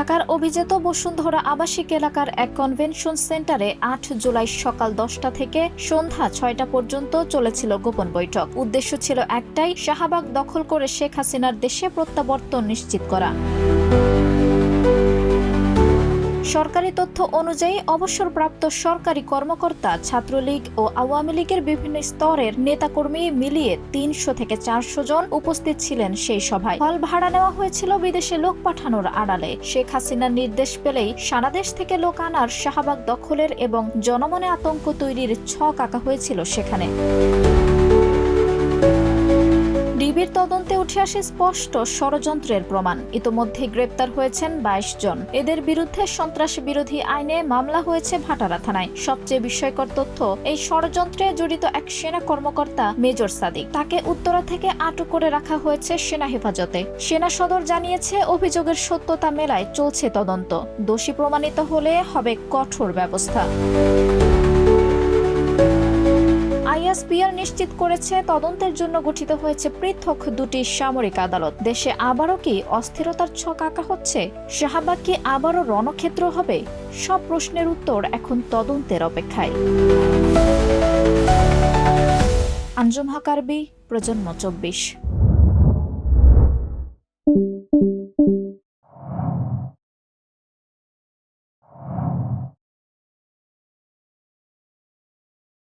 ঢাকার অভিজাত বসুন্ধরা আবাসিক এলাকার এক কনভেনশন সেন্টারে ৮ জুলাই সকাল ১০টা থেকে সন্ধ্যা ৬টা পর্যন্ত চলেছিল গোপন বৈঠক। উদ্দেশ্য ছিল একটাই, শাহবাগ দখল করে শেখ হাসিনার দেশে প্রত্যাবর্তন নিশ্চিত করা। সরকারি তথ্য অনুযায়ী অবসরপ্রাপ্ত সরকারি কর্মকর্তা, ছাত্রলীগ ও আওয়ামী লীগের বিভিন্ন স্তরের নেতাকর্মী মিলিয়ে ৩০০ থেকে ৪০০ জন উপস্থিত ছিলেন সেই সভায়। হল ভাড়া নেওয়া হয়েছিল বিদেশে লোক পাঠানোর আড়ালে। শেখ হাসিনার নির্দেশ পেলেই সারা দেশ থেকে লোক আনার, শাহবাগ দখলের এবং জনমনে আতঙ্ক তৈরির ছক আঁকা হয়েছিল সেখানে। ডিবির তদন্তে উঠে আসে স্পষ্ট ষড়যন্ত্রের প্রমাণ। ইতোমধ্যে গ্রেপ্তার হয়েছেন ২২ জন। এদের বিরুদ্ধে সন্ত্রাস বিরোধী আইনে মামলা হয়েছে ভাটারা থানায়। সবচেয়ে বিস্ময়কর তথ্য, এই ষড়যন্ত্রে জড়িত এক সেনা কর্মকর্তা মেজর সাদিক। তাকে উত্তরা থেকে আটক করে রাখা হয়েছে সেনা হেফাজতে। সেনা সদর জানিয়েছে, অভিযোগের সত্যতা মেলায় চলছে তদন্ত। দোষী প্রমাণিত হলে হবে কঠোর ব্যবস্থা। আইএসপিআর নিশ্চিত করেছে, তদন্তের জন্য গঠিত হয়েছে পৃথক দুটি সামরিক আদালত। দেশে আবারও কি অস্থিরতার ছক আঁকা হচ্ছে? শাহবাগ কি আবারও রণক্ষেত্র হবে? সব প্রশ্নের উত্তর এখন তদন্তের অপেক্ষায়। আঞ্জুম হক আরবি, প্রজন্ম ২৪।